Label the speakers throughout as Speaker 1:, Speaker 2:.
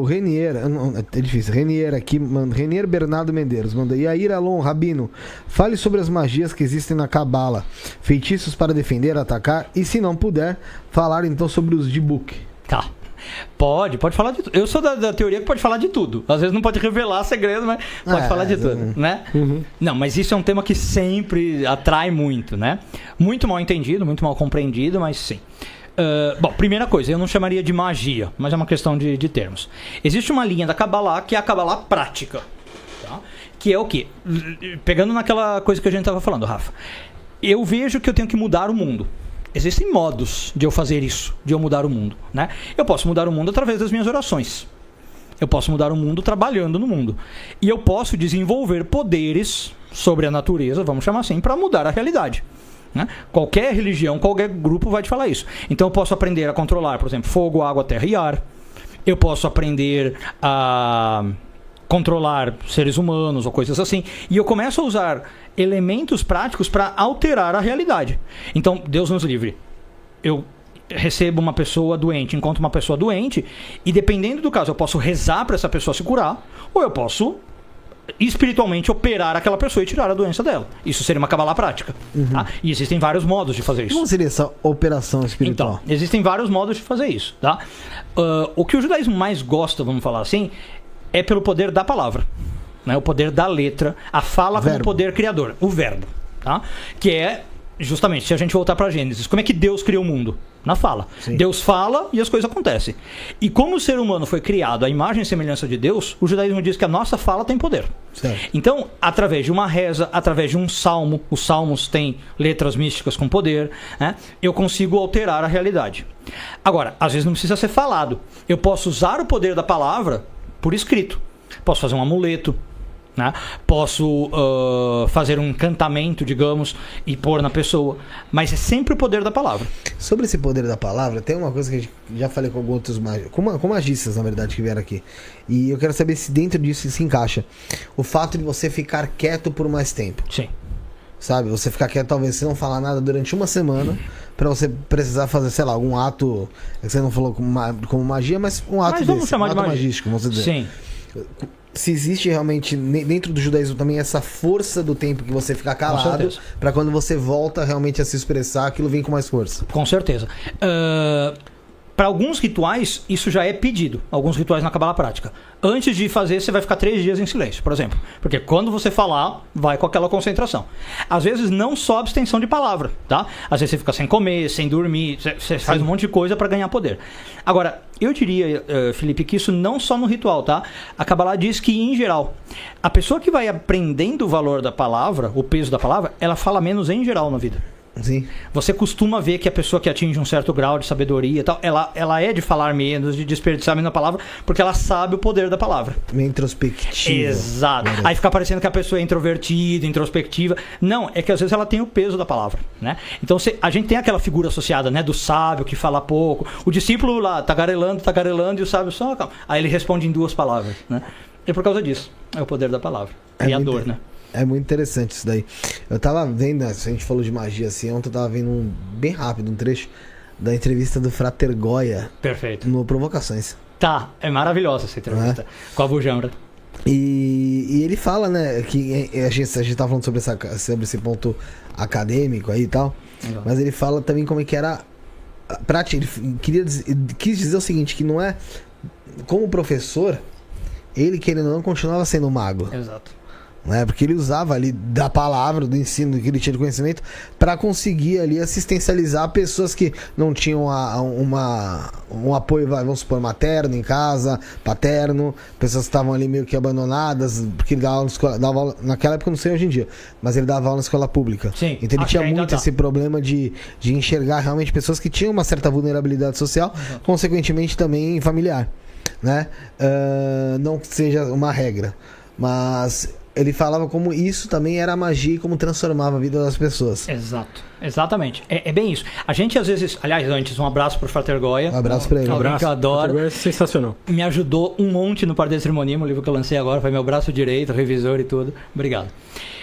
Speaker 1: Renier, é difícil, Renier aqui, Renier Bernardo Medeiros, manda. Yair Alon, Rabino, fale sobre as magias que existem na Cabala, feitiços para defender, atacar, e se não puder, falar então sobre os Dibuk.
Speaker 2: Tá. Pode falar de tudo. Eu sou da teoria que pode falar de tudo. Às vezes não pode revelar segredo, mas pode falar de tudo, né? Não, mas isso é um tema que sempre atrai muito, né? Muito mal entendido, muito mal compreendido, mas sim. Bom, primeira coisa, eu não chamaria de magia, mas é uma questão de termos. Existe uma linha da Kabbalah que é a Kabbalah prática, tá? Que é o quê? Pegando naquela coisa que a gente estava falando, Rafa. Eu vejo que eu tenho que mudar o mundo. Existem modos de eu fazer isso, de eu mudar o mundo, né? Eu posso mudar o mundo através das minhas orações. Eu posso mudar o mundo trabalhando no mundo. E eu posso desenvolver poderes sobre a natureza, vamos chamar assim, para mudar a realidade. Né? Qualquer religião, qualquer grupo vai te falar isso. Então eu posso aprender a controlar, por exemplo, fogo, água, terra e ar. Eu posso aprender a controlar seres humanos ou coisas assim. E eu começo a usar elementos práticos para alterar a realidade. Então, Deus nos livre. Eu recebo uma pessoa doente, encontro uma pessoa doente, e dependendo do caso, eu posso rezar para essa pessoa se curar, ou eu posso espiritualmente operar aquela pessoa e tirar a doença dela. Isso seria uma Kabbalah prática. Tá? E existem vários modos de fazer isso.
Speaker 1: Como seria essa operação espiritual?
Speaker 2: Então, existem vários modos de fazer isso. Tá? O que o judaísmo mais gosta, vamos falar assim, é pelo poder da palavra, né? O poder da letra, a fala como poder criador, o verbo, tá? Que é justamente, se a gente voltar para Gênesis, como é que Deus criou o mundo? Na fala. Sim. Deus fala e as coisas acontecem. E como o ser humano foi criado à imagem e semelhança de Deus, o judaísmo diz que a nossa fala tem poder. Certo. Então, através de uma reza, através de um salmo, os salmos têm letras místicas com poder, né? Eu consigo alterar a realidade. Agora, às vezes não precisa ser falado. Eu posso usar o poder da palavra por escrito. Posso fazer um amuleto, né? Posso fazer um encantamento, digamos, e pôr na pessoa. Mas é sempre o poder da palavra.
Speaker 1: Sobre esse poder da palavra, tem uma coisa que a gente já falei com alguns outros com magistas, na verdade, que vieram aqui. E eu quero saber se dentro disso se encaixa. O fato de você ficar quieto por mais tempo.
Speaker 2: Sim.
Speaker 1: Sabe? Você ficar quieto, talvez, sem não falar nada durante uma semana, para você precisar fazer, sei lá, algum ato, que você não falou como magia, mas um ato
Speaker 2: mas vamos
Speaker 1: desse,
Speaker 2: chamar
Speaker 1: um
Speaker 2: de
Speaker 1: ato
Speaker 2: magia.
Speaker 1: magístico, vamos dizer.
Speaker 2: Sim.
Speaker 1: Se existe realmente dentro do judaísmo também essa força do tempo que você fica calado, para quando você volta realmente a se expressar, aquilo vem com mais força.
Speaker 2: Com certeza. Para alguns rituais, isso já é pedido. Alguns rituais na Kabbalah prática. Antes de fazer, você vai ficar 3 dias em silêncio, por exemplo. Porque quando você falar, vai com aquela concentração. Às vezes, não só abstenção de palavra, tá? Às vezes você fica sem comer, sem dormir, você faz um monte de coisa para ganhar poder. Agora, eu diria, Felipe, que isso não só no ritual, tá? A Kabbalah diz que, em geral, a pessoa que vai aprendendo o valor da palavra, o peso da palavra, ela fala menos em geral na vida.
Speaker 1: Sim.
Speaker 2: Você costuma ver que a pessoa que atinge um certo grau de sabedoria e tal, ela é de falar menos, de desperdiçar menos a palavra, porque ela sabe o poder da palavra.
Speaker 1: Meio introspectiva.
Speaker 2: Exato. Aí fica parecendo que a pessoa é introvertida, introspectiva. Não, é que às vezes ela tem o peso da palavra, né? Então a gente tem aquela figura associada, né, do sábio que fala pouco, o discípulo lá tagarelando e o sábio só calma. Aí ele responde em 2 palavras, né? E por causa disso, é o poder da palavra. Criador, né?
Speaker 1: É muito interessante isso daí. Eu tava vendo, se a gente falou de magia assim, ontem eu tava vendo bem rápido um trecho da entrevista do Frater Goya.
Speaker 2: Perfeito.
Speaker 1: No Provocações.
Speaker 2: Tá, é maravilhosa essa entrevista. Com a Bujambra.
Speaker 1: E ele fala, né, que a gente tava falando sobre esse ponto acadêmico aí e tal, mas ele fala também como é que era a prática. Ele quis dizer o seguinte, que não é como professor, ele querendo ou não continuava sendo mago.
Speaker 2: Exato.
Speaker 1: Né? Porque ele usava ali da palavra, do ensino que ele tinha de conhecimento, para conseguir ali assistencializar pessoas que não tinham um apoio, vamos supor, materno em casa, paterno, pessoas que estavam ali meio que abandonadas, porque ele dava aula, naquela época, não sei hoje em dia, mas ele dava aula na escola pública.
Speaker 2: Sim,
Speaker 1: então ele tinha muito esse problema de enxergar realmente pessoas que tinham uma certa vulnerabilidade social, consequentemente também familiar, né? Não que seja uma regra, mas ele falava como isso também era magia e como transformava a vida das pessoas.
Speaker 2: Exato. Exatamente. É bem isso. A gente às vezes... Aliás, antes, um abraço pro Frater Goya.
Speaker 1: Um abraço pra ele.
Speaker 2: Um abraço. Que eu adoro.
Speaker 3: Frater Goya é sensacional.
Speaker 2: Me ajudou um monte no Pardeiro Cerimonial, o livro que eu lancei agora. Foi meu braço direito, revisor e tudo. Obrigado.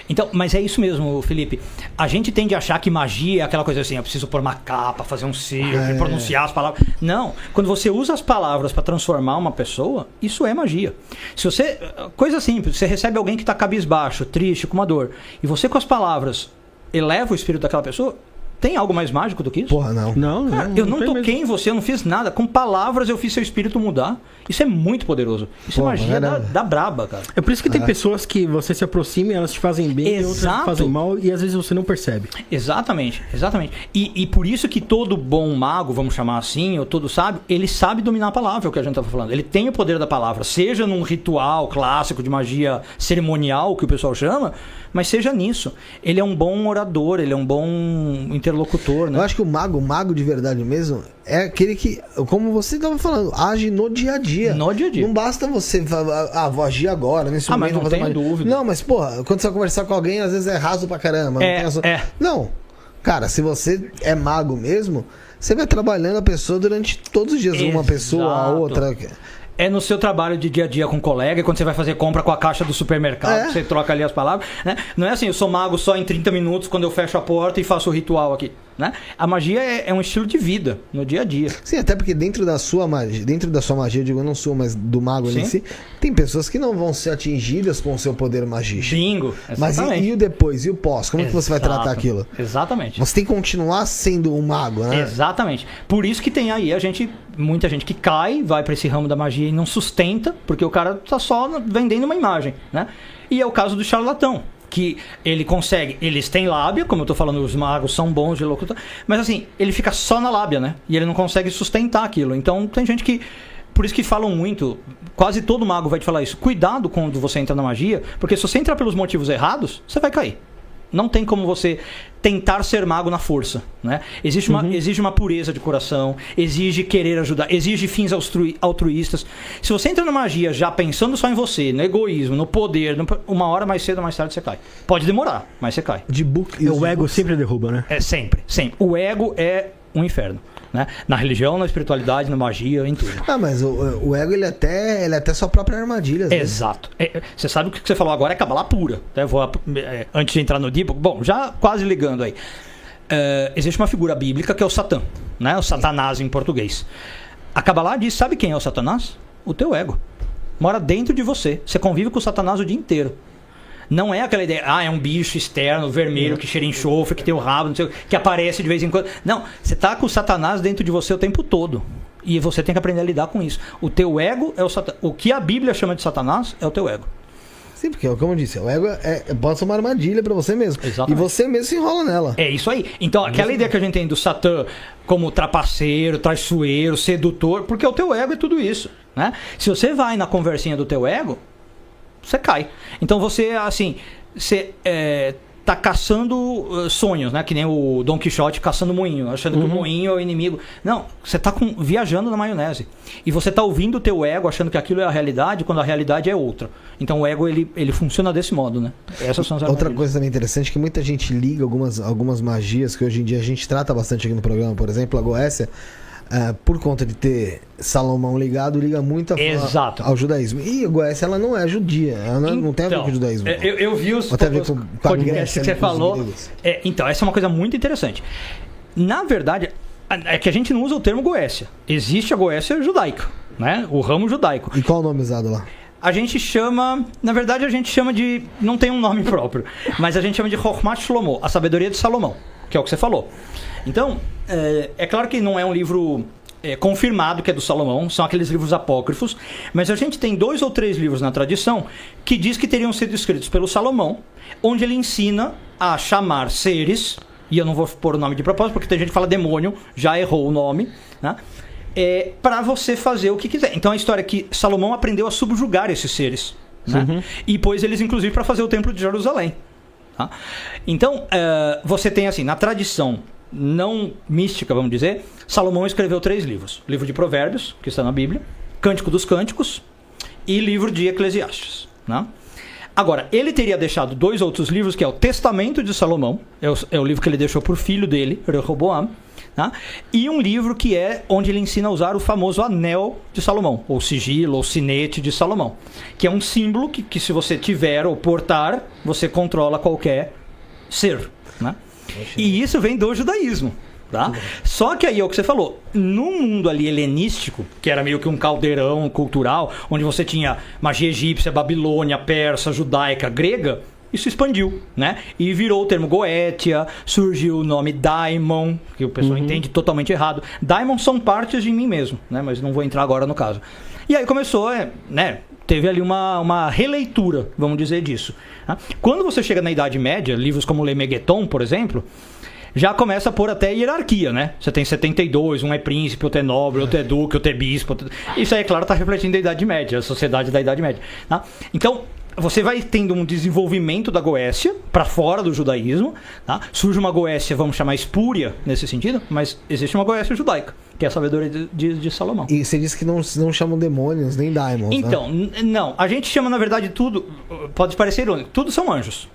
Speaker 2: Então, mas é isso mesmo, Felipe. A gente tende a achar que magia é aquela coisa assim, eu preciso pôr uma capa, fazer um círculo, pronunciar as palavras. Não. Quando você usa as palavras para transformar uma pessoa, isso é magia. Se você... Coisa simples. Você recebe alguém que está cabisbaixo, triste, com uma dor. E você com as palavras eleva o espírito daquela pessoa... Tem algo mais mágico do que isso?
Speaker 1: Porra, não.
Speaker 2: Cara, eu não toquei em você, eu não fiz nada. Com palavras eu fiz seu espírito mudar. Isso é muito poderoso. Isso é magia da braba, cara.
Speaker 3: É por isso que tem pessoas que você se aproxima e elas te fazem bem, e outras te fazem mal, e às vezes você não percebe.
Speaker 2: Exatamente. E por isso que todo bom mago, vamos chamar assim, ou todo sábio, ele sabe dominar a palavra, é o que a gente estava falando. Ele tem o poder da palavra, seja num ritual clássico de magia cerimonial, que o pessoal chama, mas seja nisso. Ele é um bom orador, ele é um bom interlocutor, né?
Speaker 1: Eu acho que o mago de verdade mesmo, é aquele que, como você estava falando, age no dia a dia.
Speaker 2: No dia a dia.
Speaker 1: Não basta você falar, vou agir agora, nesse momento.
Speaker 2: Mas não tem dúvida.
Speaker 1: Não, mas, porra, quando você vai conversar com alguém, às vezes é raso pra caramba. Não, cara, se você é mago mesmo, você vai trabalhando a pessoa durante todos os dias. Exato. Uma pessoa, a outra...
Speaker 2: É no seu trabalho de dia a dia com o colega, quando você vai fazer compra com a caixa do supermercado, você troca ali as palavras, né? Não é assim, eu sou mago só em 30 minutos quando eu fecho a porta e faço o ritual aqui, né? A magia é um estilo de vida, no dia a dia.
Speaker 1: Sim, até porque dentro da sua magia, eu digo, não sou, mas do mago em si, tem pessoas que não vão ser atingidas com o seu poder magístico.
Speaker 2: Bingo,
Speaker 1: mas e o depois, e o pós? Como que você vai tratar aquilo?
Speaker 2: Exatamente.
Speaker 1: Você tem que continuar sendo um mago, né?
Speaker 2: Exatamente. Por isso que tem aí muita gente que cai, vai para esse ramo da magia e não sustenta, porque o cara tá só vendendo uma imagem, né? E é o caso do charlatão, que ele consegue, eles têm lábia, como eu tô falando, os magos são bons de locutor, mas assim, ele fica só na lábia, né? E ele não consegue sustentar aquilo. Então tem gente que, por isso que falam muito, quase todo mago vai te falar isso, cuidado quando você entra na magia, porque se você entrar pelos motivos errados, você vai cair. Não tem como você tentar ser mago na força, né? Exige uma pureza de coração, exige querer ajudar, exige fins altruístas. Se você entra na magia já pensando só em você, no egoísmo, no poder, uma hora mais cedo ou mais tarde você cai. Pode demorar, mas você cai.
Speaker 3: O ego sempre derruba, né?
Speaker 2: Sempre. O ego é um inferno. Né? Na religião, na espiritualidade, na magia, em tudo.
Speaker 1: Mas o ego, ele é até sua própria armadilha.
Speaker 2: Exato. Você sabe o que você falou agora é Kabbalah pura. Antes de entrar no Deep, bom, já quase ligando aí. Existe uma figura bíblica que é o Satã, né? O Satanás em português. A Kabbalah diz, sabe quem é o Satanás? O teu ego. Mora dentro de você. Você convive com o Satanás o dia inteiro. Não é aquela ideia, é um bicho externo, vermelho, que cheira enxofre, que tem o rabo, não sei, que aparece de vez em quando. Não, você tá com o Satanás dentro de você o tempo todo. E você tem que aprender a lidar com isso. O teu ego é o Satanás. O que a Bíblia chama de Satanás é o teu ego.
Speaker 1: Sim, porque, como eu disse, o ego pode ser uma armadilha pra você mesmo.
Speaker 2: Exatamente.
Speaker 1: E você mesmo se enrola nela.
Speaker 2: É isso aí. Então, aquela ideia que a gente tem do Satã como trapaceiro, traiçoeiro, sedutor, porque o teu ego é tudo isso, né? Se você vai na conversinha do teu ego, você cai. Então você, assim, tá caçando sonhos, né? Que nem o Dom Quixote caçando moinho, achando que o moinho é o inimigo. Não, você tá viajando na maionese. E você tá ouvindo o teu ego, achando que aquilo é a realidade, quando a realidade é outra. Então o ego, ele funciona desse modo, né? Essas são as
Speaker 1: outra coisa também interessante é que muita gente liga algumas magias que hoje em dia a gente trata bastante aqui no programa, por exemplo, a Goécia. Por conta de ter Salomão ligado, liga muito ao judaísmo. E a Goécia, ela não é judia, ela não tem a ver com o judaísmo.
Speaker 2: Eu vi os podcasts que você falou. Então, essa é uma coisa muito interessante. Na verdade, é que a gente não usa o termo Goécia. Existe a Goécia judaica, né? O ramo judaico.
Speaker 1: E qual o nome usado lá?
Speaker 2: A gente chama... Na verdade, a gente chama de... Não tem um nome próprio. Mas a gente chama de Chokhmat Shlomo, a sabedoria de Salomão, que é o que você falou. Então, é claro que não é um livro confirmado que é do Salomão, são aqueles livros apócrifos, mas a gente tem 2 ou 3 livros na tradição que diz que teriam sido escritos pelo Salomão, onde ele ensina a chamar seres, e eu não vou pôr o nome de propósito, porque tem gente que fala demônio, já errou o nome, né? Para você fazer o que quiser. Então a história é que Salomão aprendeu a subjugar esses seres, né? E pôs eles inclusive para fazer o templo de Jerusalém. Tá? Então, você tem assim, na tradição não mística, vamos dizer, Salomão escreveu 3 livros. Livro de Provérbios, que está na Bíblia, Cântico dos Cânticos e livro de Eclesiastes, né? Agora, ele teria deixado 2 outros livros, que é o Testamento de Salomão, é o livro que ele deixou por filho dele, Rehoboam, tá? E um livro que é onde ele ensina a usar o famoso Anel de Salomão, ou sigilo, ou sinete de Salomão, que é um símbolo que se você tiver ou portar, você controla qualquer ser, né? E isso vem do judaísmo. Tá? Só que aí é o que você falou, no mundo ali helenístico, que era meio que um caldeirão cultural, onde você tinha magia egípcia, babilônia, persa, judaica, grega, isso expandiu, né? E virou o termo Goétia, surgiu o nome Daimon, que o pessoal entende totalmente errado. Daimon são partes de mim mesmo, né? Mas não vou entrar agora no caso. E aí começou, né? Teve ali uma releitura, vamos dizer disso. Tá? Quando você chega na Idade Média, livros como Le Megeton, por exemplo, já começa a pôr até hierarquia, né? Você tem 72, um é príncipe, outro é nobre, outro é duque, outro é bispo. Isso aí, é claro, está refletindo a Idade Média, a sociedade da Idade Média. Tá? Então, você vai tendo um desenvolvimento da Goécia para fora do judaísmo. Tá? Surge uma Goécia, vamos chamar espúria nesse sentido, mas existe uma Goécia judaica, que é a sabedoria de Salomão.
Speaker 1: E você disse que não chamam demônios nem daimons,
Speaker 2: então, né? Não. A gente chama, na verdade, tudo... Pode parecer irônico. Tudo são anjos.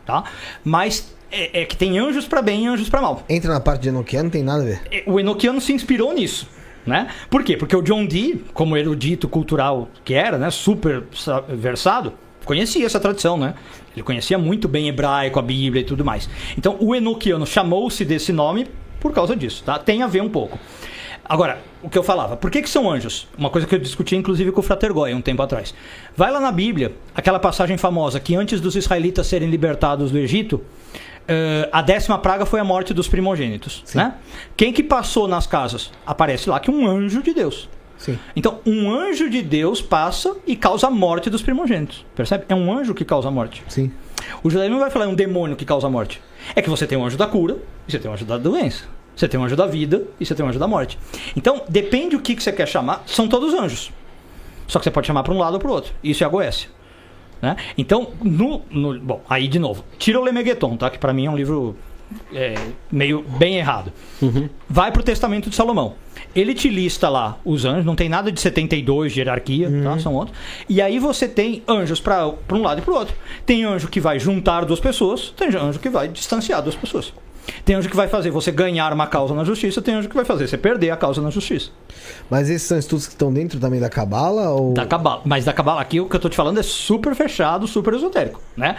Speaker 2: Tá? Mas... É que tem anjos para bem e anjos para mal.
Speaker 1: Entra na parte de Enoquiano, não tem nada a ver.
Speaker 2: O Enoquiano se inspirou nisso, né? Por quê? Porque o John Dee, como erudito cultural que era, né, super versado, conhecia essa tradição, né? Ele conhecia muito bem hebraico, a Bíblia e tudo mais. Então, o Enoquiano chamou-se desse nome por causa disso, tá? Tem a ver um pouco. Agora, o que eu falava, por que são anjos? Uma coisa que eu discuti inclusive com o Frater Goy um tempo atrás. Vai lá na Bíblia, aquela passagem famosa que antes dos israelitas serem libertados do Egito, a 10ª praga foi a morte dos primogênitos, né? Quem que passou nas casas? Aparece lá que um anjo de Deus.
Speaker 1: Sim.
Speaker 2: Então, um anjo de Deus passa e causa a morte dos primogênitos. Percebe? É um anjo que causa a morte.
Speaker 1: Sim.
Speaker 2: O judaísmo não vai falar é um demônio que causa a morte. É que você tem um anjo da cura e você tem um anjo da doença. Você tem um anjo da vida e você tem um anjo da morte. Então, depende o que você quer chamar. São todos anjos. Só que você pode chamar para um lado ou para o outro. Isso é a Goécia. Né? Então, bom, aí de novo. Tira o Le Megeton, tá? Que para mim é um livro meio bem errado. Vai para o Testamento de Salomão. Ele te lista lá os anjos. Não tem nada de 72 de hierarquia, tá? São outros. E aí você tem anjos para um lado e para o outro. Tem anjo que vai juntar 2 pessoas. Tem anjo que vai distanciar 2 pessoas. Tem anjo que vai fazer você ganhar uma causa na justiça, tem anjo que vai fazer você perder a causa na justiça.
Speaker 1: Mas esses são estudos que estão dentro também da Cabala? Ou...
Speaker 2: Da Cabala. Mas da Cabala, aqui o que eu estou te falando é super fechado, super esotérico, né?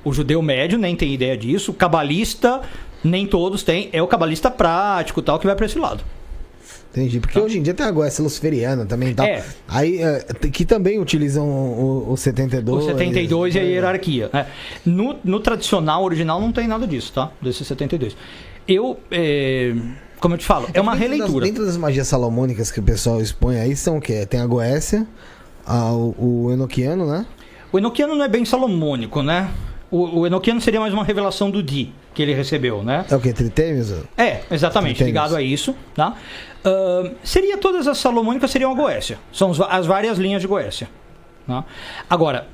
Speaker 2: O judeu médio nem tem ideia disso, o cabalista nem todos têm, é o cabalista prático tal que vai para esse lado.
Speaker 1: Entendi, porque hoje em dia tem a Goécia luciferiana também e tal. Aí, que também utilizam o 72.
Speaker 2: O 72 e a hierarquia. No tradicional original não tem nada disso, tá? Desse 72. Como eu te falo, é uma releitura.
Speaker 1: Dentro das magias salomônicas que o pessoal expõe aí, são o quê? Tem a Goécia, o Enoquiano, né?
Speaker 2: O Enoquiano não é bem salomônico, né? O Enoquiano seria mais uma revelação do Di, que ele recebeu, né?
Speaker 1: É o quê? Tritêmios?
Speaker 2: Exatamente,
Speaker 1: Tritêmios.
Speaker 2: ligado a isso, tá? Seria todas as salomônicas seriam a Goécia. São as várias linhas de Goécia. Tá? Agora,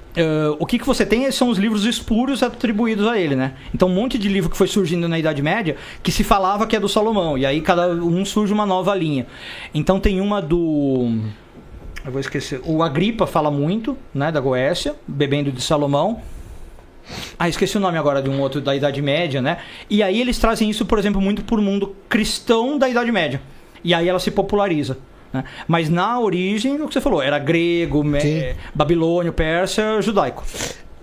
Speaker 2: o que você tem são os livros espúrios atribuídos a ele, né? Então, um monte de livro que foi surgindo na Idade Média que se falava que é do Salomão. E aí, cada um surge uma nova linha. Então, tem uma do... Eu vou esquecer. O Agripa fala muito, né? Da Goécia, bebendo de Salomão. Esqueci o nome agora de um outro da Idade Média, né? E aí eles trazem isso, por exemplo, muito por mundo cristão da Idade Média. E aí ela se populariza. Né? Mas na origem, o que você falou, era grego, babilônio, persa, judaico.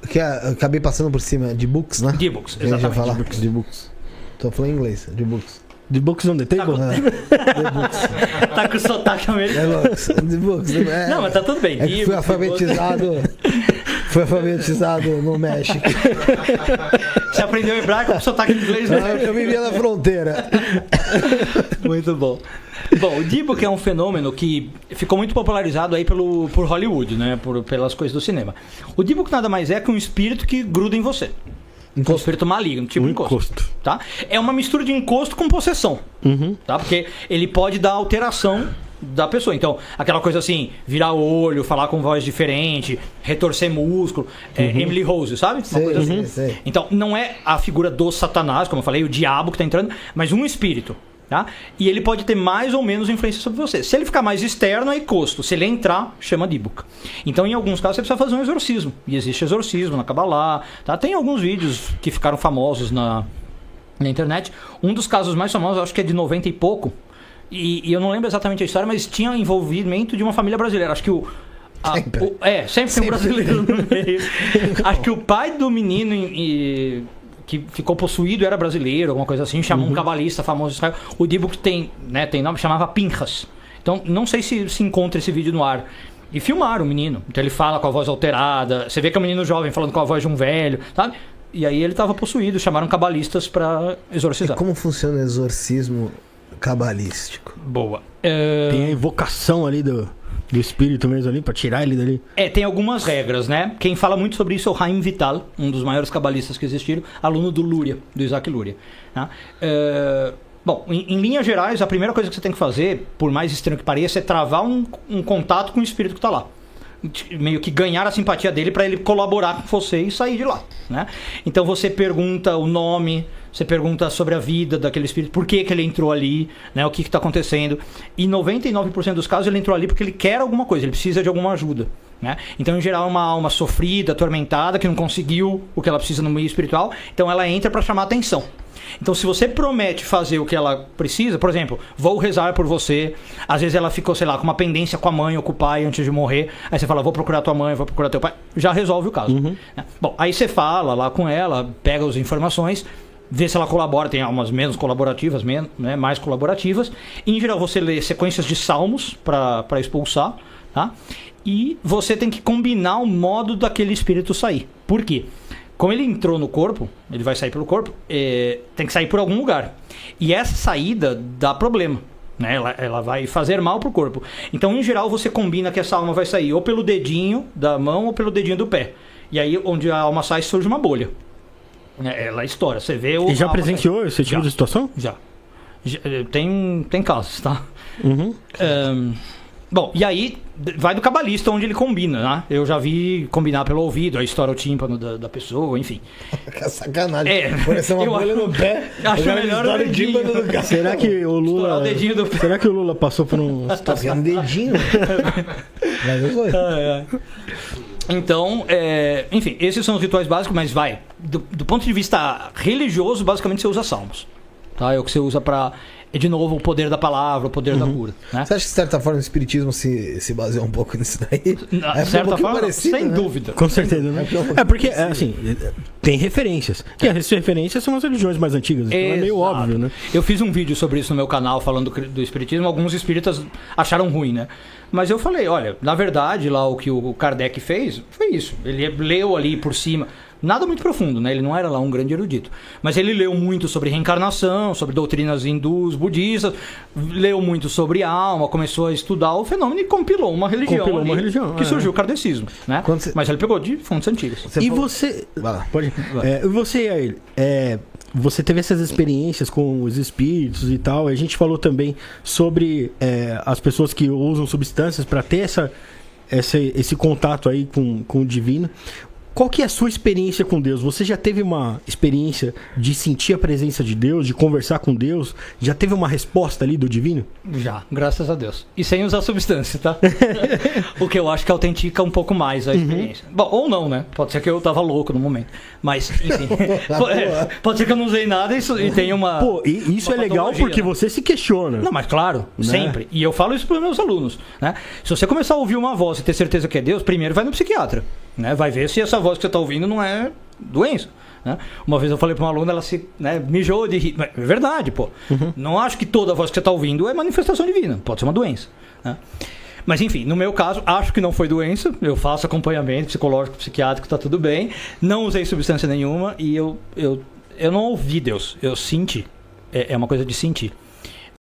Speaker 1: Que acabei passando por cima de books, né?
Speaker 2: De books, exatamente.
Speaker 1: De books. Tô falando em inglês, de books.
Speaker 3: The Books on the Table?
Speaker 2: Tá com sotaque americano.
Speaker 1: The Books.
Speaker 2: Não, mas tá tudo bem.
Speaker 1: Que fui alfabetizado no México.
Speaker 2: Você aprendeu hebraico com sotaque inglês, né?
Speaker 1: Eu vivia na fronteira.
Speaker 2: Muito bom. Bom, o D-Book é um fenômeno que ficou muito popularizado aí por Hollywood, né? Pelas coisas do cinema. O D-Book nada mais é que um espírito que gruda em você. Um espírito maligno, tipo encosto. Tá? É uma mistura de encosto com possessão. Tá? Porque ele pode dar alteração da pessoa. Então, aquela coisa assim, virar o olho, falar com voz diferente, retorcer músculo, Emily Rose, sabe? Uma coisa assim.
Speaker 1: Sei.
Speaker 2: Então, não é a figura do Satanás, como eu falei, o diabo que está entrando, mas um espírito. Tá? E ele pode ter mais ou menos influência sobre você. Se ele ficar mais externo, aí custo. Se ele entrar, chama Dibuka. Então, em alguns casos, você precisa fazer um exorcismo. E existe exorcismo na Kabbalah. Tá? Tem alguns vídeos que ficaram famosos na internet. Um dos casos mais famosos, acho que é de 90 e pouco. E eu não lembro exatamente a história, mas tinha envolvimento de uma família brasileira. Acho que sempre tem um brasileiro no meio. Acho que o pai do menino... que ficou possuído era brasileiro, alguma coisa assim, chamou um cabalista famoso de Israel. O Dibuka tem nome, chamava Pinchas. Então, não sei se encontra esse vídeo no ar. E filmaram o menino. Então, ele fala com a voz alterada. Você vê que é um menino jovem falando com a voz de um velho, sabe? E aí ele estava possuído, chamaram cabalistas para exorcizar.
Speaker 1: E como funciona o exorcismo cabalístico?
Speaker 2: Boa.
Speaker 3: Tem a invocação ali do espírito mesmo ali, pra tirar ele dali.
Speaker 2: Tem algumas regras, né? Quem fala muito sobre isso é o Chaim Vital, um dos maiores cabalistas que existiram, aluno do Luria, do Isaac Luria. Tá? Bom, em linhas gerais, a primeira coisa que você tem que fazer, por mais estranho que pareça, é travar um contato com o espírito que está lá. Meio que ganhar a simpatia dele para ele colaborar com você e sair de lá, né? Então você pergunta o nome, você pergunta sobre a vida daquele espírito, por que ele entrou ali, né? O que está acontecendo. E 99% dos casos ele entrou ali porque ele quer alguma coisa, ele precisa de alguma ajuda, né? Então, em geral, é uma alma sofrida, atormentada, que não conseguiu o que ela precisa no meio espiritual, então ela entra para chamar atenção. Então, se você promete fazer o que ela precisa, por exemplo, vou rezar por você, às vezes ela ficou, sei lá, com uma pendência com a mãe ou com o pai antes de morrer, aí você fala, vou procurar tua mãe, vou procurar teu pai, já resolve o caso. Bom, aí você fala lá com ela, pega as informações, vê se ela colabora, tem almas menos colaborativas, né, mais colaborativas, e, em geral você lê sequências de salmos para expulsar, tá? E você tem que combinar o modo daquele espírito sair. Por quê? Como ele entrou no corpo, ele vai sair pelo corpo, tem que sair por algum lugar. E essa saída dá problema, né? Ela vai fazer mal pro corpo. Então, em geral, você combina que essa alma vai sair ou pelo dedinho da mão ou pelo dedinho do pé. E aí, onde a alma sai, surge uma bolha. Ela estoura. Você vê o...
Speaker 3: E já presenciou esse tipo de situação?
Speaker 2: Já. Tem casos, tá? Bom, e aí vai do cabalista onde ele combina, né? Eu já vi combinar pelo ouvido, aí estoura o tímpano da pessoa, enfim.
Speaker 1: Que sacanagem. Parece uma bolha no pé.
Speaker 2: Acho melhor o dedinho.
Speaker 1: Do cara.
Speaker 3: Será que o Lula...
Speaker 2: o dedinho do pé.
Speaker 3: Será que o Lula passou por um...
Speaker 1: Tá ficando dedinho. Mas eu sou.
Speaker 2: Então, enfim, esses são os rituais básicos, mas do ponto de vista religioso, basicamente você usa salmos. Tá? É o que você usa para... de novo, o poder da palavra, o poder da cura. Né?
Speaker 1: Você acha que, de certa forma, o espiritismo se baseia um pouco nisso daí?
Speaker 2: De certa forma, parecido, sem dúvida.
Speaker 3: Com certeza, né? Porque, assim, tem referências. E as referências são as religiões mais antigas. Então é meio óbvio, né?
Speaker 2: Eu fiz um vídeo sobre isso no meu canal, falando do espiritismo. Alguns espíritas acharam ruim, né? Mas eu falei, olha, na verdade, lá o que o Kardec fez, foi isso. Ele leu ali por cima... Nada muito profundo, né? Ele não era lá um grande erudito. Mas ele leu muito sobre reencarnação, sobre doutrinas hindus, budistas, leu muito sobre alma, começou a estudar o fenômeno e compilou uma religião, que surgiu o kardecismo, né? Mas ele pegou de fontes antigas.
Speaker 3: Você... Pode... você, Yair, você teve essas experiências com os espíritos e tal. A gente falou também sobre as pessoas que usam substâncias para ter esse contato aí com o divino. Qual que é a sua experiência com Deus? Você já teve uma experiência de sentir a presença de Deus, de conversar com Deus? Já teve uma resposta ali do divino?
Speaker 2: Já, graças a Deus. E sem usar substância, tá? O que eu acho que autentica um pouco mais a experiência. Bom, ou não, né? Pode ser que eu tava louco no momento. Mas, enfim. Pode ser que eu não usei nada e tenha uma...
Speaker 3: Pô, e isso é legal porque você se questiona.
Speaker 2: Não, mas claro, né? Sempre. E eu falo isso para os meus alunos, né? Se você começar a ouvir uma voz e ter certeza que é Deus, primeiro vai no psiquiatra. Né? Vai ver se essa voz que você está ouvindo não é doença. Né? Uma vez eu falei para uma aluna, ela se mijou de rir. É verdade, pô. Não acho que toda voz que você está ouvindo é manifestação divina. Pode ser uma doença. Né? Mas enfim, no meu caso, acho que não foi doença. Eu faço acompanhamento psicológico, psiquiátrico, está tudo bem. Não usei substância nenhuma e eu não ouvi Deus. Eu senti. É uma coisa de sentir.